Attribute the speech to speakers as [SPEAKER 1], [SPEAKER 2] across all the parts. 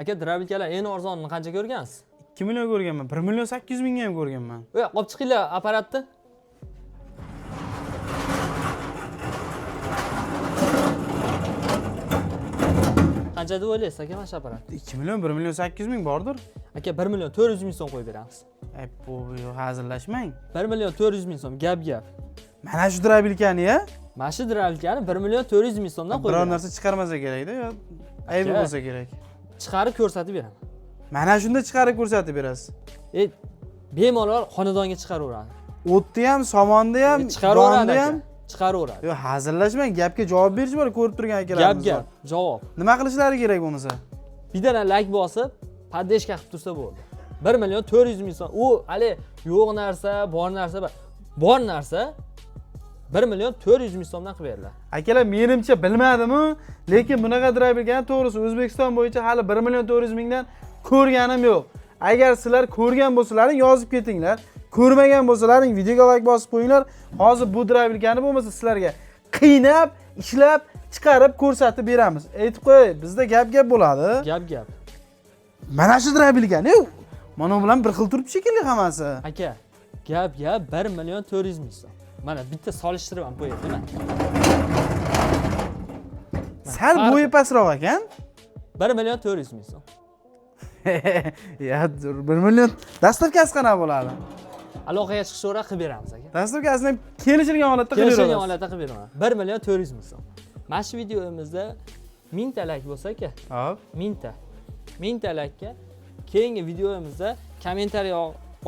[SPEAKER 1] Aka, drabilkalar eng arzonini qancha ko'rgansiz?
[SPEAKER 2] 2 million ko'rganman. 1 million 800 mingga ham ko'rganman.
[SPEAKER 1] Voy, olib chiqinglar apparatni. Qancha deb o'ylaysiz aka mana shu apparat?
[SPEAKER 2] 2 million 1 million 800 ming bordir.
[SPEAKER 1] Aka, 1 million 400 ming so'm qo'yib beramiz.
[SPEAKER 2] Bu hazillashmang.
[SPEAKER 1] 1 million 400 ming so'm, gap.
[SPEAKER 2] Mana shu drabilkani ya.
[SPEAKER 1] Mana shu drabilkani 1 million 400 ming so'mdan qo'yib
[SPEAKER 2] Biror
[SPEAKER 1] beramiz.
[SPEAKER 2] narsa chiqarmasa kerak-da, yo aybi bo'lsa kerak.
[SPEAKER 1] Chiqarib ko'rsatib beraman.
[SPEAKER 2] Mana shunda chiqarib ko'rsatib berasiz.
[SPEAKER 1] Bemalol xonadonga chiqaraveradi.
[SPEAKER 2] O'tni ham, somonni ham,
[SPEAKER 1] chiqaraveradi ham. Chiqaraveradi.
[SPEAKER 2] Yo, hazillashmang, gapga javob berish bor, ko'rib turgan akalarimiz.
[SPEAKER 1] Gap, javob.
[SPEAKER 2] Nima qilishlari kerak bo'lmasa?
[SPEAKER 1] Bittadan like bosib, poddeshka qilib tursa bo'ldi. 1 million 400 ming so'm. U hali yo'q narsa, bor narsa, bor narsa 1 million 400 ming so'mdan qilib beriladi.
[SPEAKER 2] Akalar, menimcha bilmadim-ku, lekin bunaqa drabilkani to'g'risi O'zbekiston bo'yicha hali 1 million 400 mingdan ko'rganim yo'q. Agar sizlar ko'rgan bo'lsalaring yozib ketinglar. Ko'rmagan bo'lsalaring videoga like bosib qo'yinglar. Hozir bu drabilkani bo'lmasa sizlarga qiynab, ishlab, chiqarib ko'rsatib beramiz. Aytib qo'y, bizda gap bo'ladi.
[SPEAKER 1] Gap.
[SPEAKER 2] Mana shu drabilkani, mana bilan bir xil turibdi shekilli hammasi.
[SPEAKER 1] Aka, gap 1 million 400 ming so'm. Mana bitta solishtirib ham qo'yadi, nima?
[SPEAKER 2] Sal bo'yi pastroq ekan.
[SPEAKER 1] 1 million 400 ming so'm.
[SPEAKER 2] Ya, 1 million dastavkasi qanaqa bo'ladi?
[SPEAKER 1] Aloqaga chiqishora qilib beramiz aka.
[SPEAKER 2] Dastavkasini ham kelishilgan holatda qilib beramiz.
[SPEAKER 1] Kelishilgan holatda qilib beraman. 1 million 400 ming so'm. Mana shu videomizda 1000 ta like bo'lsa aka.
[SPEAKER 2] Hop.
[SPEAKER 1] 1000 ta like'ga keyingi videomizda kommentariy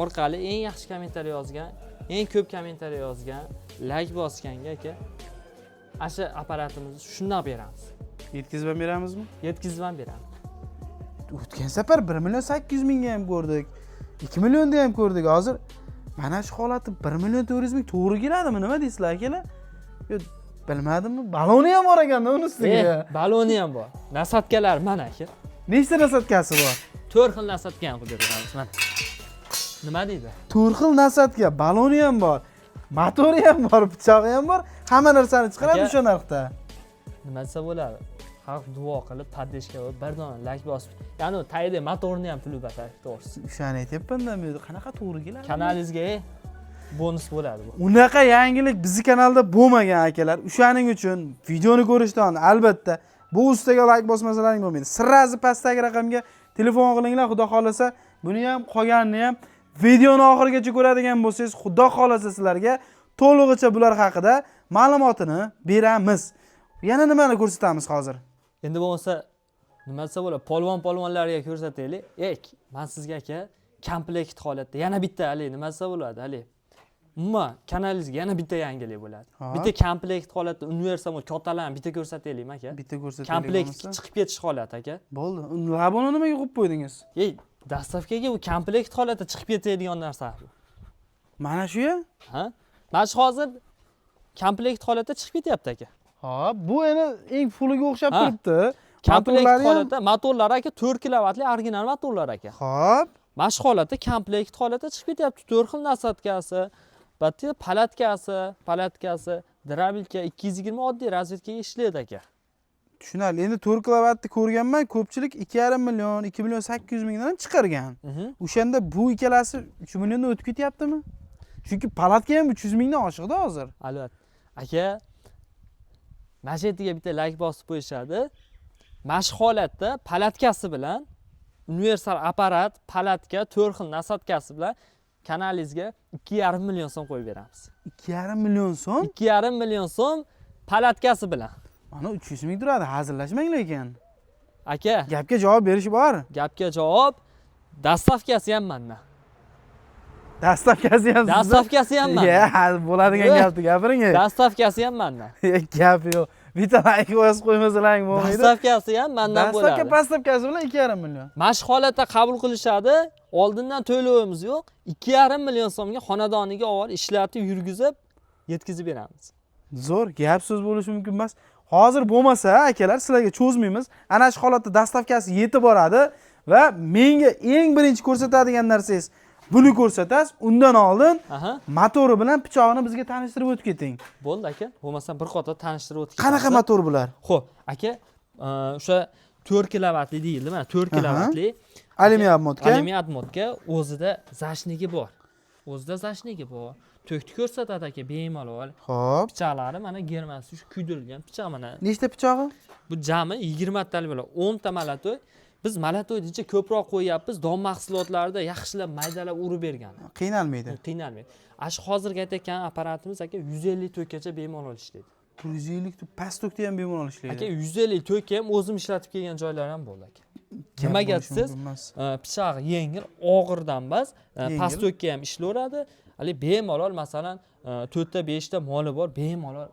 [SPEAKER 1] orqali eng yaxshi kommentariy yozgan, eng ko'p kommentariy yozgan, like bosganga aka, asha apparatimizni shundan beramiz.
[SPEAKER 2] Yetkazib ham beramizmi?
[SPEAKER 1] Yetkazib ham beramiz.
[SPEAKER 2] O'tgan safar 1 million 800 mingga ham ko'rdik. 2 millionda ham ko'rdik. Hozir mana shu holatda 1 million 400 ming to'g'ri keladimi? Nima deysizlar akalar? Yo, bilmadimmi? Baloni ham bor ekan-da uni ustiga.
[SPEAKER 1] Baloni ham bor. Nasatkalar mana aka.
[SPEAKER 2] Nechta nasatkasi bor?
[SPEAKER 1] 4 xil nasatka ham qilib beramiz mana. Nima deydi?
[SPEAKER 2] 4 xil nasatka, baloni ham bor, motori ham bor, pichog'i ham bor. Hamma narsani chiqaradi o'sha narxda.
[SPEAKER 1] Nima desa bo'ladi? Xalq duo qilib, poddeshka va bir dona like bosib, ya'ni tayida motorni ham puli batar, to'g'risi.
[SPEAKER 2] O'shani aytyapman-da, men qanaqa to'g'ri keladi?
[SPEAKER 1] Kanalingizga bonus bo'ladi bu.
[SPEAKER 2] Unaqa yangilik bizning kanalda bo'lmagan akalar. O'shaning uchun videoni ko'rishdan albatta bu ustaga like bosmasalaring bo'lmaydi. Sirrazi pastdagi raqamga telefon qilinglar, xudo xolasa. Buni ham, qolganini ham videoni oxirigacha ko'radigan bo'lsangiz, xudo xolasa sizlarga to'lig'icha bular haqida ma'lumotini beramiz. Yana nimani ko'rsatamiz hozir?
[SPEAKER 1] Endi bo'lmasa nima desa bo'ladi? Polvonlarga ko'rsataylik. Men sizga aka komplekt holatda yana bitta hali nima desa bo'ladi? Hali umuman kanalingizga yana bitta yangilik bo'ladi. Bitta komplekt holatda universal kattalarni bitta ko'rsataylikmi aka?
[SPEAKER 2] Bitta ko'rsataylik.
[SPEAKER 1] Komplekt chiqib ketish holati aka.
[SPEAKER 2] Bo'ldi. Laboni nimaga qo'yib qo'ydingiz?
[SPEAKER 1] Dastavkaga bu komplekt holatda chiqib ketadigan narsa.
[SPEAKER 2] Mana shu-ya?
[SPEAKER 1] Ha? Mana shu hozir komplekt holatda chiqib ketyapti aka.
[SPEAKER 2] Hop, bu endi eng fuliga o'xshab turibdi.
[SPEAKER 1] Komplekt holatda motorlar aka 4 kilovatli original motorlar aka.
[SPEAKER 2] Hop.
[SPEAKER 1] Mana shu holatda komplekt holatda chiqib ketyapti. 4 xil nasatkasi, bitta palatkasi, drabilka 220 oddiy razvedkaga ishlaydi aka.
[SPEAKER 2] Tushunarli. Endi 4 kilovatni ko'rganman, ko'pchilik 2,5 million, 2 million 800 mingdan ham chiqargan. O'shanda bu ikkalasi 3 milliondan o'tib ketyaptimi? Chunki palatka ham 300 mingdan oshiqda hozir.
[SPEAKER 1] Albatta. Aka, mashetiga bitta like bosib qo'yishadi. Mana shu holatda palatkasi bilan universal apparat, palatka, 4 xil nasatkasi bilan kanalingizga 2,5 million so'm qo'yib beramiz.
[SPEAKER 2] 2,5 million so'm?
[SPEAKER 1] 2,5 million so'm palatkasi bilan.
[SPEAKER 2] Mana 300 ming turadi, hazillashmang lekin.
[SPEAKER 1] Aka,
[SPEAKER 2] gapga javob berish bor.
[SPEAKER 1] Gapga javob, dastavkasi ham menda.
[SPEAKER 2] Dastavkasi ham.
[SPEAKER 1] Dastavkasi ham menda.
[SPEAKER 2] Ya, bo'ladigan gapni gapiring.
[SPEAKER 1] Dastavkasi ham menda.
[SPEAKER 2] Gap yo'q. Bitta like bosib qo'ymasalaring bo'lmaydi.
[SPEAKER 1] Dastavkasi ham mendan bo'ladi.
[SPEAKER 2] Dastavkasi bilan 2,5 million.
[SPEAKER 1] Mana shu holatda qabul qilishadi. Oldindan to'lovimiz yo'q. 2,5 million so'mga xonadoniga olib ishlatib, yurgizib, yetkazib beramiz.
[SPEAKER 2] Zo'r gap so'z bo'lishi mumkin emas. Hozir bo'lmasa, akalar, sizlarga cho'zmaymiz. Ana shu holatda dastavkasi yetib boradi va menga eng birinchi ko'rsatadigan narsangiz buni ko'rsatasiz. Undan oldin motori bilan pichog'ini bizga tanishtirib o'tib keting.
[SPEAKER 1] Bo'ldi aka. Bo'lmasa bir qator tanishtirib o'tib ketamiz.
[SPEAKER 2] Qanaqa motor bular?
[SPEAKER 1] Xo'p, aka, o'sha 4 kilovatli deyildi, mana 4 kilovatli
[SPEAKER 2] alyumin obmotka.
[SPEAKER 1] alyumin obmotka o'zida zashnigi bor. O'zida zashnigi bor. Tokni ko'rsatadi aka, bemalol.
[SPEAKER 2] Xo'p.
[SPEAKER 1] Pichoqlari mana germasi shu kuydirilgan pichoq mana.
[SPEAKER 2] Nechta pichog'i?
[SPEAKER 1] Bu jami 20 talik bo'ladi. 10 ta malatoy. Biz malatoynicha ko'proq qo'yyapmiz, don mahsulotlarida yaxshilab maydalab urib bergan.
[SPEAKER 2] Qiynalmaydi.
[SPEAKER 1] Qiynalmaydi. Shu hozirgi aytayotgan apparatimiz aka 150 tokkacha bemalol ishlaydi.
[SPEAKER 2] 150 past tokda ham bemalol ishlaydi.
[SPEAKER 1] Aka 150 tokka ham o'zim ishlatib kelgan joylar ham bo'ldi aka. Nimaga siz pichoq yengil, og'irdan emas, past tokka ham ishlaveradi. Hali bemalol masalan 4 ta 5 ta moli bor, bemalol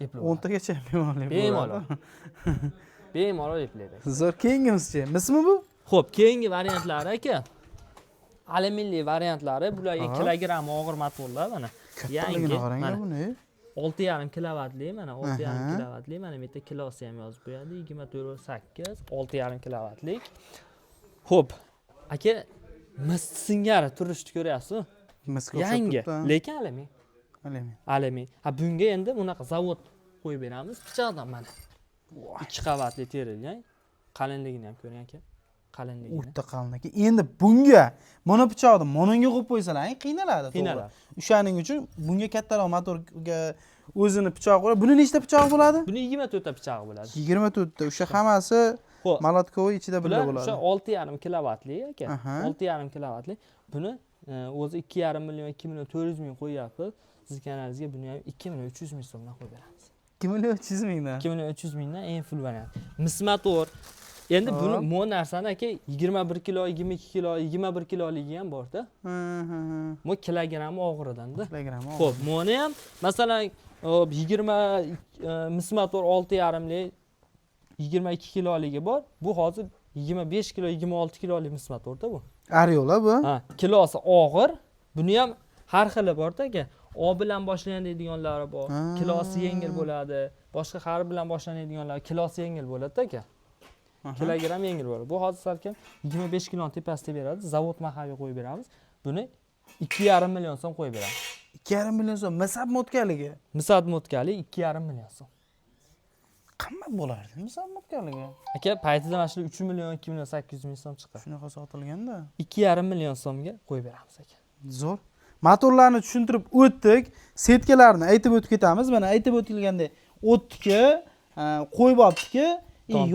[SPEAKER 1] eplaydi.
[SPEAKER 2] 10 tagacha bemalol eplaydi.
[SPEAKER 1] Bemalol. Bemalol eplaydi.
[SPEAKER 2] Zo'r, keyingimizchi? Mismi bu?
[SPEAKER 1] Xo'p, keyingi variantlari aka. Alyuminli variantlari, bularga kilogramm og'ir motorlar mana. Yangi
[SPEAKER 2] mana buni.
[SPEAKER 1] 6,5 kilovatli mana 6,5 kilovatli mana bu yerda kilosi ham yozib qo'yadi 24.8 6,5 kilovatlik. Xo'p, aka mis singari turishni ko'ryapsiz? Yangi, lekin alyumin. Alyumin. Bunga endi bunaqa zavod qo'yib beramiz. Pichoqdan mana 2 qavatli terilgan. Qalinligini ham ko'ring aka. Qalinligini.
[SPEAKER 2] O'ta qalin aka. Endi bunga mana pichoqni mononga qo'yib qo'ysalar, qiynaladi.
[SPEAKER 1] Qiynaladi.
[SPEAKER 2] O'shaning uchun bunga kattaroq motorga o'zini pichoq bo'ladi. Buni nechta pichoq bo'ladi?
[SPEAKER 1] Buni 24 ta pichog'i bo'ladi.
[SPEAKER 2] 24 ta. O'sha hammasi molotkovoy ichida birga bo'ladi.
[SPEAKER 1] O'sha 6,5 kilovatli aka. 6,5 kilovatli. Buni o'zi 2,5 million 2 million 400 ming qo'yapmiz. Siz kanalingizga buni ham 2 million 300 ming so'mdan qo'yib beramiz.
[SPEAKER 2] 2 million 300 mingdan.
[SPEAKER 1] 2 million 300 mingdan eng full variant. Mis motor. Endi buni bu narsani aka 21 kilo, 22 kilo, 21 kiloligi ham bor-da. Bu kilogrammi og'iridan-da.
[SPEAKER 2] Kilogrammi.
[SPEAKER 1] Xo'p, buni ham masalan 20 mis motor 6,5lik 22 kiloligi bor. Bu hozir 25 kilo, 26 kilolik mis motorda bu.
[SPEAKER 2] Ariola bu.
[SPEAKER 1] Ha, kilosi og'ir. Buni ham har xili bor-da aka. O bilan boshlanadiganlari bor. Kilosi yengil bo'ladi. Boshqa har bilan boshlanadiganlar kilosi yengil bo'ladi aka. Kilogramm yengil bo'ladi. Bu hozir salkam 25 kiloni tepasida beradi. Zavod mahaga qo'yib beramiz. Buni 2,5 million so'm qo'yib beramiz.
[SPEAKER 2] 2,5 million so'm misab motkaligi.
[SPEAKER 1] Misab motkali 2,5 million so'm.
[SPEAKER 2] Qimmat bo'lardi misab motkaligi.
[SPEAKER 1] Aka, paytida mana shu 3 million, 2 million 800 ming so'm chiqadi.
[SPEAKER 2] Shunaqa sotilganda
[SPEAKER 1] 2,5 million so'mga qo'yib beramiz aka.
[SPEAKER 2] Zo'r. Motorlarni tushuntirib o'tdik. Setkalarni aytib o'tib ketamiz. Mana aytib o'tilgandek, o'tdiki, qo'yib olibdiki,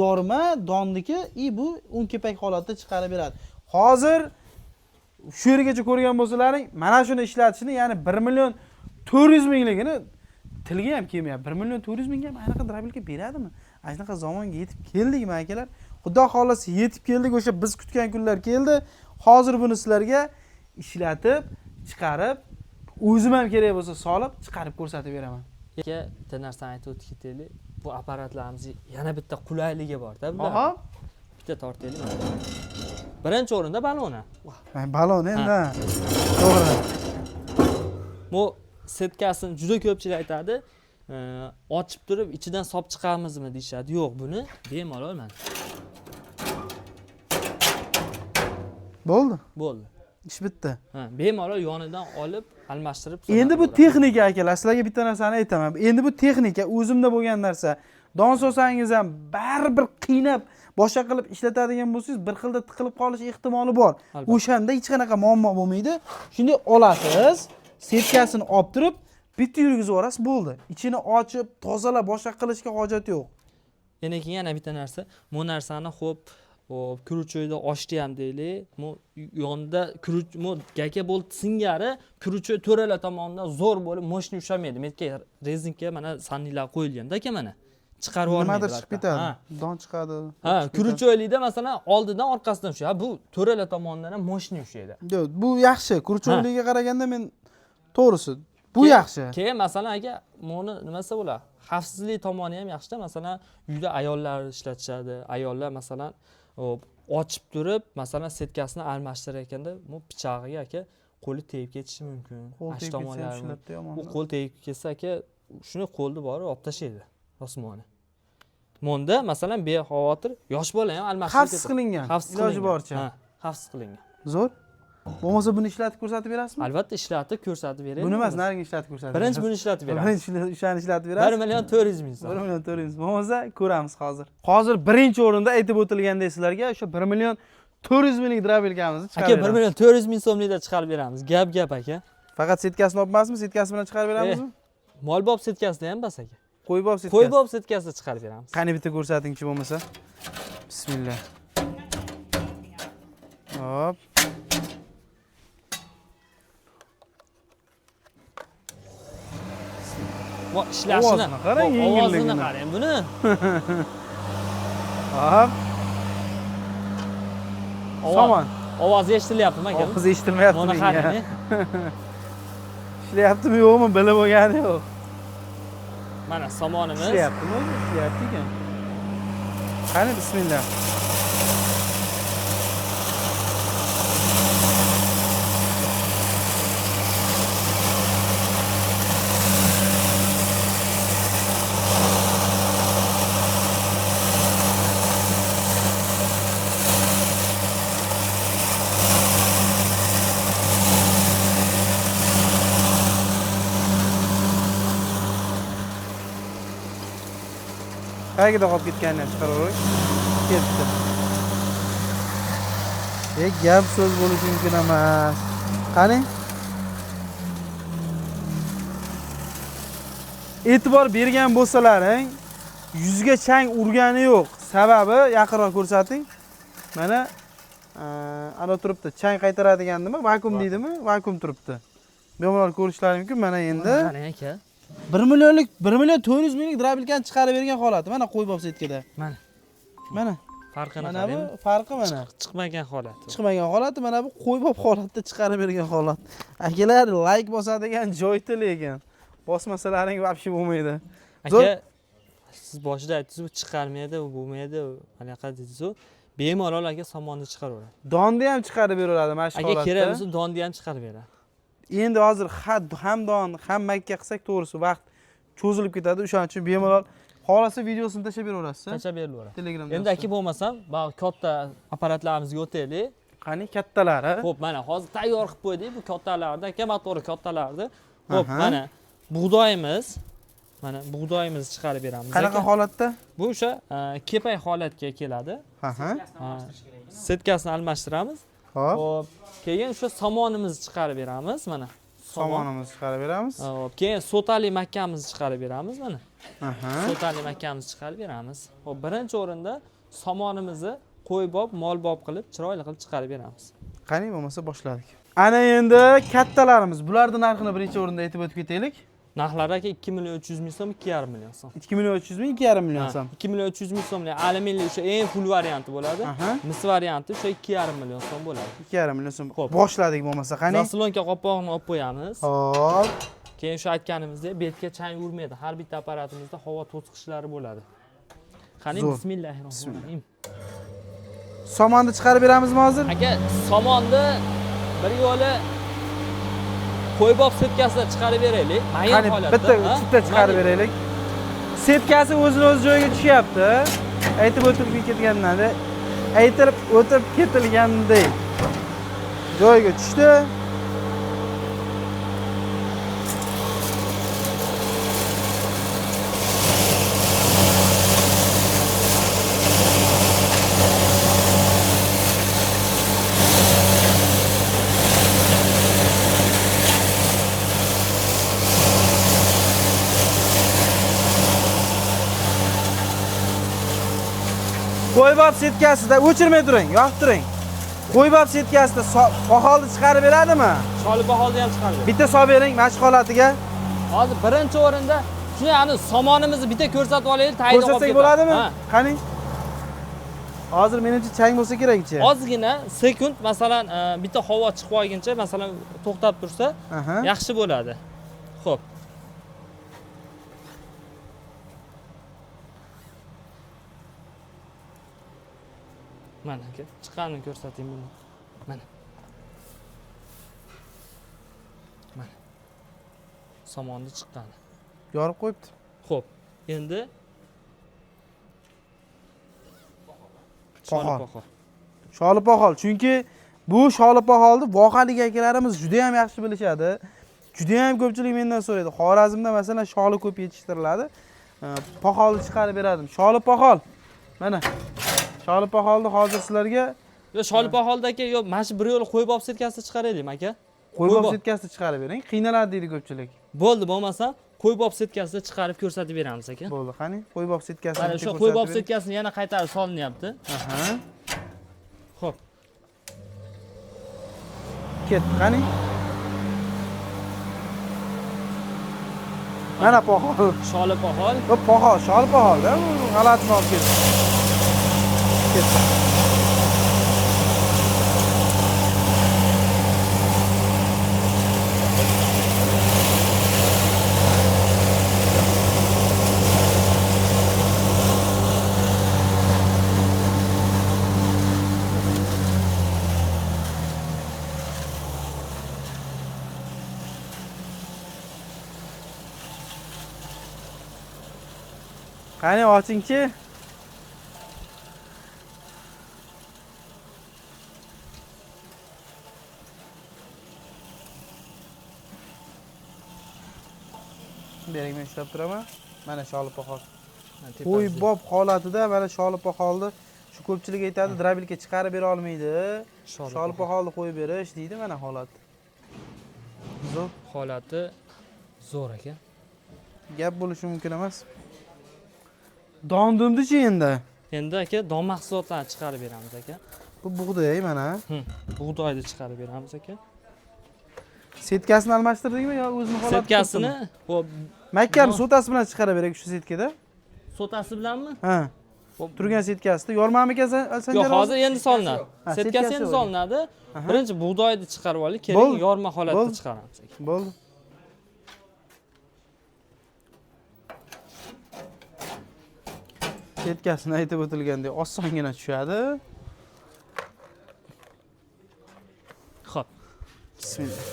[SPEAKER 2] yorma, donniki, bu un kepak holatda chiqarib beradi. Hozir shu yergacha ko'rgan bo'lsalaring, mana shuni ishlatishni, ya'ni 1 million 400 mingligini tilga ham kelmayapti. 1 million 400 mingga ham anaqa drabilka beradimi? Anaqa zamonga yetib keldikmi akalar? Xudo xolasa yetib keldik, o'sha biz kutgan kunlar keldi. Hozir buni sizlarga ishlatib, chiqarib, o'zim ham kerak bo'lsa solib, chiqarib ko'rsatib beraman.
[SPEAKER 1] Aka, bitta narsani aytib o'tib ketaylik. Bu apparatlarimiz yana bitta qulayligi bor-da bular.
[SPEAKER 2] Hop.
[SPEAKER 1] Bitta tortaylik. Birinchi o'rinda baloni.
[SPEAKER 2] Balon endi. To'g'ri.
[SPEAKER 1] Bu setkasini juda ko'pchilik aytadi. Ochib turib ichidan sop chiqamizmi deyshadi. Yo'q, buni bemalol mana.
[SPEAKER 2] Bo'ldi.
[SPEAKER 1] Bo'ldi.
[SPEAKER 2] Ish bitdi.
[SPEAKER 1] Bemalol yonidan olib, almashtirib.
[SPEAKER 2] Endi bu texnika akalar, sizlarga bitta narsani aytaman. Endi bu texnika o'zimda bo'lgan narsa. Don so'sangiz ham baribir qiynab, boshqa qilib ishlatadigan bo'lsangiz, bir xilda tiqilib qolish ehtimoli bor. O'shanda hech qanaqa muammo bo'lmaydi. Shunday olasiz, setkasini olib turib, bitta yurgizib yuborasiz, bo'ldi. Ichini ochib, tozalab, boshqa qilishga hojat yo'q.
[SPEAKER 1] Yana bitta narsa, bu narsani xo'p kuruchoyda ochdi ham deylik. Bu yonda gaka bolt singari kuruchoy to'ralar tomonidan zo'r bo'lib moshni ushlamaydi. Menga rezinka mana sannilar qo'yilgan-da aka mana. Chiqarib olmaydi.
[SPEAKER 2] Nimadir chiqib ketadi. Don chiqadi.
[SPEAKER 1] Kuruchoylikda masalan oldidan orqasidan ushlaydi. Bu to'ralar tomonidan ham moshni ushlaydi.
[SPEAKER 2] Yo'q, bu yaxshi. Kuruchoylikga qaraganda men to'g'risi bu yaxshi.
[SPEAKER 1] Keyin masalan aka, buni nimasi bo'lar? Xavfsizlik tomoni ham yaxshi-da. Masalan, uyda ayollar ishlatishadi. Ayollar masalan ochib turib, masalan, setkasini almashtirayotganda, bu pichog'iga aka qo'li tegib ketishi mumkin.
[SPEAKER 2] Ash tomonlari.
[SPEAKER 1] U qo'l tegib ketsa aka, shuni qo'lni borib olib tashlaydi osmoni. Monda masalan bexavotir yosh bola ham almashtirib
[SPEAKER 2] xavfsiz qilingan. Iloji boricha.
[SPEAKER 1] Xavfsiz qilingan.
[SPEAKER 2] Zo'r. Bo'lmasa buni ishlatib ko'rsatib berasizmi?
[SPEAKER 1] Albatta ishlatib ko'rsatib beraylik.
[SPEAKER 2] Buni emas, narigi ishlatib ko'rsatib.
[SPEAKER 1] Birinchi buni ishlatib beramiz.
[SPEAKER 2] Birinchi o'shani ishlatib berasiz.
[SPEAKER 1] 1 million 400 ming so'm.
[SPEAKER 2] 1 million 400. Bo'lmasa ko'ramiz hozir. Hozir birinchi o'rinda aytib o'tilgandek sizlarga o'sha 1 million 400 minglik drabelkamizni chiqarib
[SPEAKER 1] Aka
[SPEAKER 2] beramiz.
[SPEAKER 1] 1 million 400 ming so'mlikda chiqarib beramiz. Gap aka.
[SPEAKER 2] Faqat setkasini olmasmi? Setkasi bilan chiqarib beramizmi?
[SPEAKER 1] Molbob setkasida ham bas aka.
[SPEAKER 2] Qo'ybob setkasi.
[SPEAKER 1] Qo'ybob setkasida chiqarib beramiz.
[SPEAKER 2] Qani bitta ko'rsatingchi bo'lmasa. Bismillah. Hop.
[SPEAKER 1] Bu ishlashini
[SPEAKER 2] Ovozini qarang,
[SPEAKER 1] ovozini
[SPEAKER 2] yengilligini.
[SPEAKER 1] qarang buni.
[SPEAKER 2] Hop. Somon.
[SPEAKER 1] Ovozi eshitilyaptimi aka?
[SPEAKER 2] Ovoz eshitilmayapti.
[SPEAKER 1] Buni qarang.
[SPEAKER 2] Ishlayaptimi yo'qmi bilib bo'lgani yo'q.
[SPEAKER 1] Mana somonimiz.
[SPEAKER 2] Ishlayaptimi? Ishlayapti ekan. Qani bismillah. Qayerga qolib ketganini chiqaraverik. Ketdi. Gap so'z bo'lishi mumkin emas. Qani? E'tibor bergan bo'lsalaring, yuzga chang urgani yo'q. Sababi yaqinroq ko'rsating. Mana ana turibdi. Chang qaytaradigan nima? Vakuum deydimi? Vakuum turibdi. Bemalol ko'rishlaring mumkin. Mana endi
[SPEAKER 1] Qarang aka.
[SPEAKER 2] 1 million 400 minglik drabelkani chiqarib bergan holati. Mana qo'ybob setkada. Mana.
[SPEAKER 1] Farqini
[SPEAKER 2] Mana
[SPEAKER 1] qarang.
[SPEAKER 2] bu farqi mana.
[SPEAKER 1] Chiqmagan holati.
[SPEAKER 2] Chiqmagan holati mana bu qo'ybob holatda chiqarib bergan holat. Akalar like bosadigan joyda lekin bosmasalaring вообще bo'lmaydi.
[SPEAKER 1] Aka siz boshida aytdingiz bu chiqarmaydi, u bo'lmaydi, anaqa dedingiz-ku. Bemalol aka somonni chiqaraveradi.
[SPEAKER 2] Donni ham chiqarib beradi mana shu holatda.
[SPEAKER 1] Aka kerak bo'lsa donni ham chiqarib beradi.
[SPEAKER 2] Endi hozir ham don, ham makka qilsak to'g'risi vaqt cho'zilib ketadi. O'shaning uchun bemalol xolasa videosini tashlab beraverasiz.
[SPEAKER 1] Tashlab beraveradi.
[SPEAKER 2] Telegramda.
[SPEAKER 1] Endi aka bo'lmasam, bu katta apparatlarimizga o'taylik.
[SPEAKER 2] Qani kattalari?
[SPEAKER 1] Xo'p, mana hozir tayyor qilib qo'ydik bu kattalarni, aka motori kattalarni. Xo'p, mana bug'doyimiz. Mana bug'doyimizni chiqarib beramiz.
[SPEAKER 2] Qanaqa holatda?
[SPEAKER 1] Bu o'sha kepay holatga keladi. Setkasini almashtiramiz.
[SPEAKER 2] Xo'p.
[SPEAKER 1] Xo'p, keyin o'sha somonimizni chiqarib beramiz, mana.
[SPEAKER 2] Somonimizni chiqarib beramiz.
[SPEAKER 1] Xo'p, keyin sotali makkamizni chiqarib beramiz, mana.
[SPEAKER 2] Aha.
[SPEAKER 1] Sotali makkamizni chiqarib beramiz. Xo'p, birinchi o'rinda somonimizni qo'ybob, molbob qilib, chiroyli qilib chiqarib beramiz.
[SPEAKER 2] Qani bo'lmasa boshladik. Ana endi kattalarimiz. Bularning narxini birinchi o'rinda aytib o'tib ketaylik.
[SPEAKER 1] Narxlari aka 2 million 300 ming so'm, 2,5 million so'm.
[SPEAKER 2] 2 million 300 ming, 2,5 million so'm.
[SPEAKER 1] 2 million 300 ming so'mlik alyuminli o'sha eng full varianti bo'ladi. Mis varianti o'sha 2,5 million so'm bo'ladi.
[SPEAKER 2] 2,5 million so'm.
[SPEAKER 1] Xo'p.
[SPEAKER 2] Boshladik bo'lmasa qani?
[SPEAKER 1] Zaslonka qopqog'ini olib qo'yamiz.
[SPEAKER 2] Hop.
[SPEAKER 1] Keyin o'sha aytganimizdek betga chang urmaydi. Har bitta apparatimizda havo to'sqichlari bo'ladi. Qani bismillahirrohmanirrohim.
[SPEAKER 2] Somonni chiqarib beramizmi hozir?
[SPEAKER 1] Aka, somonni bir yo'li qo'ybob setkasida chiqarib beraylik. Mayin holatda.
[SPEAKER 2] Bitta chiqarib beraylik. Setkasi o'zini o'z joyiga tushyapti. Aytib o'tib ketgandan aytirib o'tib ketilgandek joyiga tushdi. Qo'ybob setkasida o'chirmay turing, yoqib turing. Qo'ybob setkasida poxolni chiqarib beradimi?
[SPEAKER 1] Cholib poxolni ham chiqarib beradi.
[SPEAKER 2] Bitta solib bering mashq holatiga.
[SPEAKER 1] Hozir birinchi o'rinda shuni ani somonimizni bitta ko'rsatib olaylik, tayyor olib
[SPEAKER 2] Ko'rsatsak bo'ladimi? Qani? Hozir menimcha chang bo'lsa kerak-chi.
[SPEAKER 1] Ozgina sekund, masalan, bitta havo chiqib olguncha, masalan, to'xtab tursa, yaxshi bo'ladi. Xo'p. Mana aka, chiqqanini ko'rsating buni. Mana. Mana. Somonni chiqqani.
[SPEAKER 2] Yorib qo'yibdi.
[SPEAKER 1] Xo'p, endi
[SPEAKER 2] poxol. Sholi poxol. Chunki Bu Sholipaxolni voqalik akalarimiz juda ham yaxshi bilishadi. Juda ham ko'pchilik mendan so'raydi. Xorazmda masalan sholi ko'p yetishtiriladi. Paxolni chiqarib beradim. Sholipaxol. Mana Sholipaxolni hozir sizlarga
[SPEAKER 1] Yo Sholipaxolda aka, yo mana shu bir yo'l qo'yib olib setkasini chiqaraylikmi aka?
[SPEAKER 2] qo'yib olib setkasini chiqarib bering. Qiynaladi deydi ko'pchilik.
[SPEAKER 1] Bo'ldi, bo'lmasa qo'yib olib setkasini chiqarib ko'rsatib beramiz aka.
[SPEAKER 2] Bo'ldi, qani qo'yib olib setkasini.
[SPEAKER 1] Mana shu qo'yib olib setkasini yana qaytarib solinyapti.
[SPEAKER 2] Aha.
[SPEAKER 1] Xo'p.
[SPEAKER 2] Ketdi, qani? Mana paxol.
[SPEAKER 1] Sholipaxol.
[SPEAKER 2] Bu paxol, Sholipaxolda bu g'alati nom ketdi. Ketdi. Qani ochingchi. Bering, men ushlab turaman. Mana Sholipaxol. Qo'y bob holatida mana Sholipaxolni shu ko'pchilik aytadi, drabilga chiqarib bera olmaydi. Sholipaxolni qo'yib berish deydi, mana holat. Zo'r.
[SPEAKER 1] Holati zo'r aka.
[SPEAKER 2] Gap bo'lishi mumkin emas. Dondimdi-chi endi?
[SPEAKER 1] Endi aka don mahsulotlarini chiqarib beramiz aka.
[SPEAKER 2] Bu bug'doy mana.
[SPEAKER 1] Bug'doyni chiqarib beramiz aka.
[SPEAKER 2] Setkasini almashtirdingmi yo o'zini holati?
[SPEAKER 1] Setkasini, xo'p,
[SPEAKER 2] Makkani sotasi bilan chiqarib berak shu setkada.
[SPEAKER 1] sotasi bilanmi?
[SPEAKER 2] Ha. Turgan setkasida yormamikan Sanjar?
[SPEAKER 1] Yo'q, hozir endi solinadi. Setkasi endi solinadi. Birinchi bug'doyni chiqarib olaylik, keyin yorma holatda chiqaramiz aka.
[SPEAKER 2] Bo'ldi. Setkasini aytib o'tilgandek osongina tushadi.
[SPEAKER 1] Xo'p.
[SPEAKER 2] Bismillah.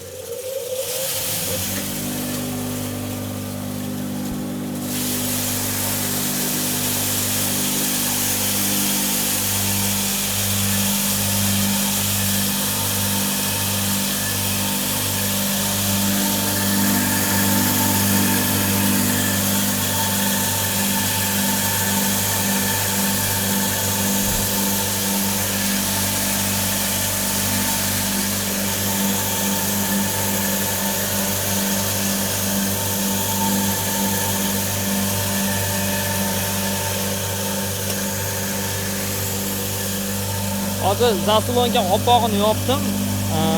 [SPEAKER 1] Hozir zaslonga oppog'ini yopdim.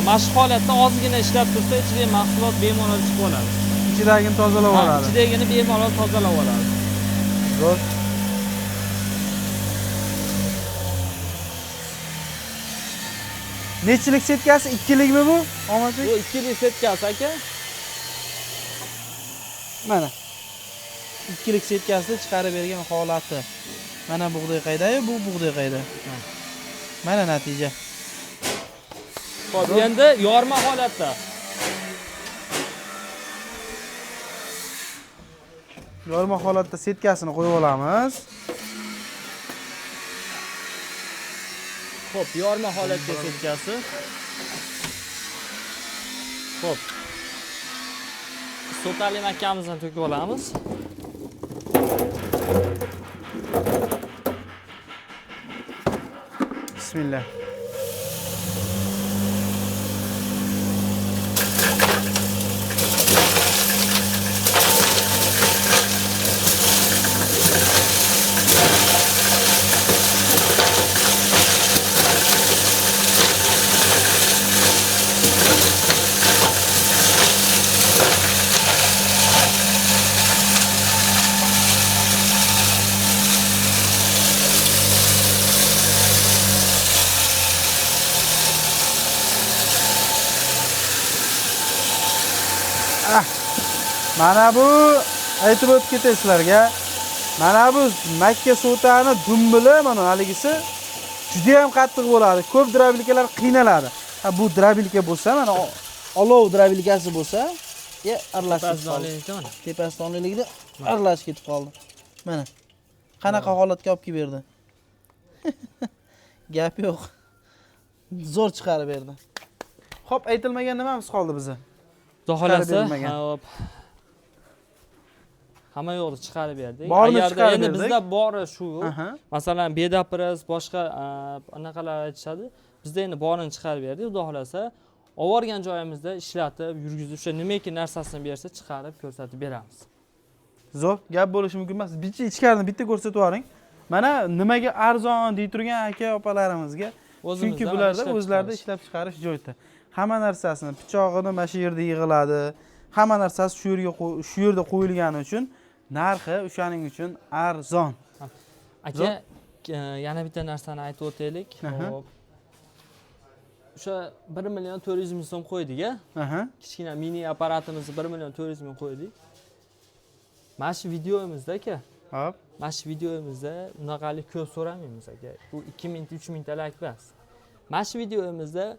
[SPEAKER 1] Mana shu holatda ozgina ishlab tursa, ichidagi mahsulot bemalol chiqib oladi.
[SPEAKER 2] Ichidagini tozalab oladi.
[SPEAKER 1] Ichidagini bemalol tozalab oladi.
[SPEAKER 2] Zo'r. Nechilik setkasi? 2likmi bu? Omadbek?
[SPEAKER 1] Bu 2lik setkasi aka.
[SPEAKER 2] Mana. 2lik setkasini chiqarib bergan holati. Mana bug'doy qayda-yu, bu bug'doy qayda. Mana natija.
[SPEAKER 1] Xo'p, endi yorma holatda.
[SPEAKER 2] Yorma holatda setkasini qo'yib olamiz.
[SPEAKER 1] Xo'p, yorma holatga setkasi. Xo'p. Sotali makkamizdan to'kib olamiz.
[SPEAKER 2] Bismillah. Mana bu aytib o'tib ketay sizlarga. Mana bu Makka sotani dumbili mana haligisi juda ham qattiq bo'ladi. Ko'p drabilkalar qiynaladi. Ha bu drabilka bo'lsa, mana olov drabilkasi bo'lsa, aralashib qoldi. Tepasidan olaylikda aralashib ketib qoldi. Mana qanaqa holatga olib kelib berdi. Gap yo'q. zo'r chiqarib berdi. Xo'p, aytilmagan nimamiz qoldi bizni?
[SPEAKER 1] Xudo xolasa,
[SPEAKER 2] berilmagan.
[SPEAKER 1] hop. Hamma yo'qni chiqarib berdik.
[SPEAKER 2] Borni
[SPEAKER 1] Agarda
[SPEAKER 2] chiqarib
[SPEAKER 1] endi
[SPEAKER 2] berdik.
[SPEAKER 1] bizda bori shu.
[SPEAKER 2] Aha.
[SPEAKER 1] Masalan, bedapres, boshqa anaqalar aytishadi. Bizda endi borini chiqarib berdik. Xudo xolasa, olib joyimizda ishlatib, yurgizib, o'sha nimaki narsasini bersa, chiqarib ko'rsatib beramiz.
[SPEAKER 2] Zo'r, gap bo'lishi mumkin emas. Ichkarini bitta ko'rsatib yuboring. Mana nimaga arzon deb turgan aka-opalarimizga, chunki bularda o'zlarida ishlab chiqarish jo'ydi. Hamma narsasini, pichog'ini mana shu yerda yig'iladi. Hamma narsasi shu yerda qo'yilgani uchun narxi o'shaning uchun arzon.
[SPEAKER 1] Aka, yana bitta narsani aytib o'taylik. Hop. O'sha 1 million 400 ming so'm qo'ydik-a.
[SPEAKER 2] Aha.
[SPEAKER 1] Kichkina mini apparatimizni 1 million 400 ming qo'ydik. Mana shu videomizda aka,
[SPEAKER 2] Hop.
[SPEAKER 1] mana shu videomizda bunaqalik ko'p so'ramaymiz aka. Bu 2000 3000 talak emas. Mana shu videomizda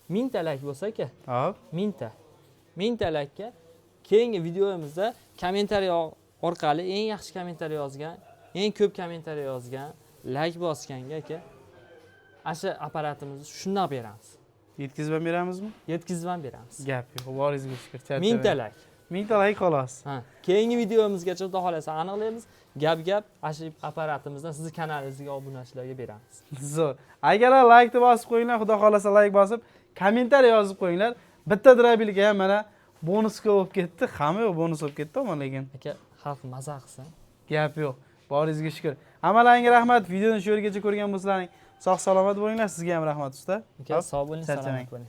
[SPEAKER 1] 1000 talak bo'lsa aka,
[SPEAKER 2] Hop.
[SPEAKER 1] 1000 ta. 1000 talakka keyingi videomizda kommentariy orqali eng yaxshi kommentariy yozgan, eng ko'p kommentariy yozgan, like bosganga aka, asha apparatimizni shundoq beramiz.
[SPEAKER 2] Yetkazib ham beramizmi?
[SPEAKER 1] Yetkazib ham beramiz.
[SPEAKER 2] Gap yo'q, boringizga shukur.
[SPEAKER 1] 1000 talak.
[SPEAKER 2] 1000 talak xolos.
[SPEAKER 1] Ha, keyingi videomizgacha xudo xolasa aniqlaymiz. Gap asha apparatimizdan sizni kanalingizga obunachilarga beramiz.
[SPEAKER 2] Zo'r. Agarlar like bosib qo'yinglar, xudo xolasa like bosib, kommentariy yozib qo'yinglar. Bitta drabilga ham mana bonusga bo'lib ketdi. Hamma yo'q bonus bo'lib ketdi, ammo lekin
[SPEAKER 1] Aka, xalq maza qilsa.
[SPEAKER 2] gap yo'q. Boringizga shukur. Hammalaringga rahmat. Videoni shu yergacha ko'rgan bo'lsalaring, sog' salomat bo'linglar. Sizga ham rahmat usta.
[SPEAKER 1] Aka, sog' bo'ling,
[SPEAKER 2] charchamang.
[SPEAKER 1] salomat bo'ling.